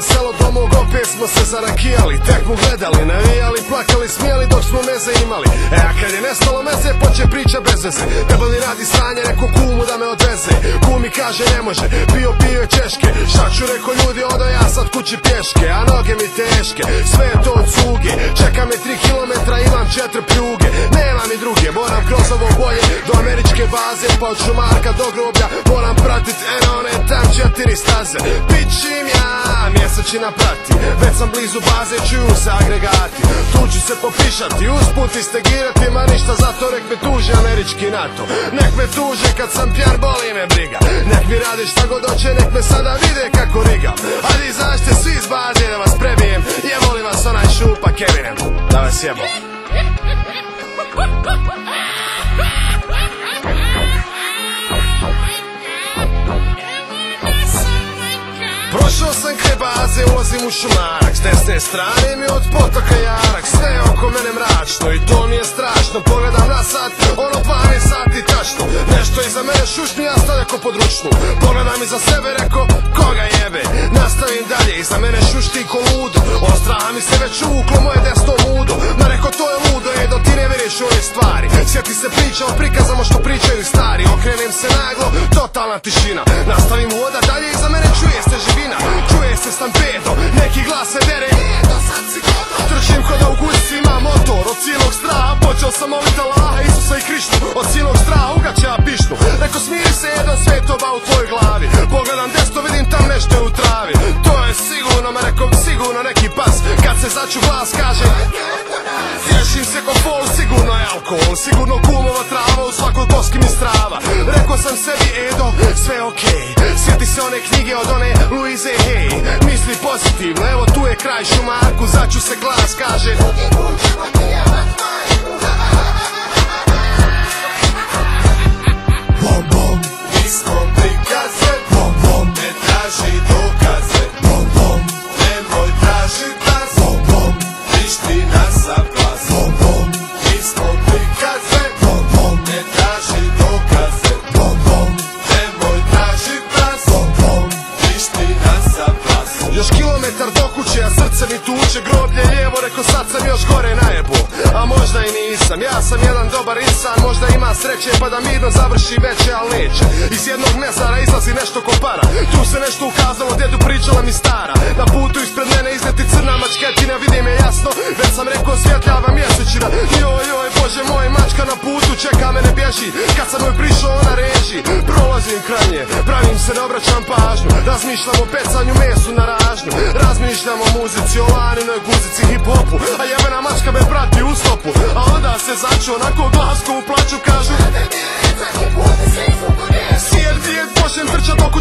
selo do mog, opet smo se zarakijali, tekmu gledali, navijali, plakali, smijali dok smo meze imali. A kad je nestalo meze, poče priča bez veze. Debeli radi sranje, reko kumu da me odveze. Kumi kaže ne može, pio je češke. Šta ću, reko ljudi, odo ja sad kući pješke. A noge mi teške, sve je to od cuge. Čeka me 3 kilometra, imam 4 pljuge. Nema mi druge, moram kroz ovo boje do američke baze, pa od Šumarka do groblja moram pratit one tam 4 staze. Pićim ja, mjesečina prati, već sam blizu baze, čuju se agregati. Tu ću se popišati, usput istegirati, ma ništa zato, nek me tuži američki NATO. Nek me tuže kad sam pjan, boli me briga. Nek mi radi šta god hoće, nek me sada vide kako rigam. Ajde izađite svi iz baze da vas prebijem, jeboli vas onaj šupa Kevinem, da vas jebo. Prošao sam kraj baze, ulazim u Šumarak, s desne strane mi od potoka jarak. Sve je oko mene mračno i to mi je strašno. Pogledam na sat, ono 12 sati tačno. Nešto iza mene šušnji, ja stavljam ko područnu. Pogledam iza sebe, reko, koga jebe. Nastavim dalje, iza mene šušti ko ludo. Od straha mi se već uvuklo moje desno mudo. Ma reko, to je ludo, do ti ne veriš ove stvari. Sjeti se priča o prikazama što pričaju stari. Okrenem se naglo, totalna tišina. Nastavim voda dalje, iza mene čuje se živina. Čuje se stampedo, neki glas se dere. Trčim ko da u guzici ima motor. Od cijelog straha počeo sam molit Allaha, Isusa i Krištu. Od cijelog straha ugaća pišnu. Reko smiri se jedan svetoba u tvojoj glavi. Pogledam desno, vidim tam nešto je u travi. To je sigurno, ma rekom sigurno neki pas. Kad se začu glas kaže tješim se ko fol, sigurno je alkohol. Sigurno kumova trava, u svakoj koski mi strava. Rekao sam sebi Edo, sve okej. Sjeti se one knjige od one Louise Hay. Misli pozitivno, evo tu je kraj Šumarku. Začu se glas kaže bom bom, nismo prikaze. Bom bom, ne traži dokaze. Bom bom, nemoj traži glas. Bom bom, Priština za glas. Bom bom, nismo prikaze. Bom bom, ne traži dokaze. Bom bom, nemoj traži glas. Bom bom, Priština za glas. Još kilometar do kuće, a srce mi tuče. Groblje lijevo, reko sad sam još gore najebo. A možda i nisam, ja sam jedan dobar insan. Možda ima sreće pa da mirno završi veće, al neće. Iz jednog mezara izlazi nešto ko para. Tu se nešto ukazalo, djedu pričala mi stara. Na putu ispred mene izleti crna mačketina, vidim je jasno. Već sam rekao svjetljava mjesečina. Joj, bože moj, mačka na putu čeka me, ne bježi. Kad sam joj prišao ona reži. Prolazim kraj nje, pravim se, ne obraćam pažnju. Razmišljam o pecanju, mesu na ražnju. Razmišljam o muzici, o laninoj guzici, hip hopu. A jebena mačka me prati u stopu. A onda se začu onako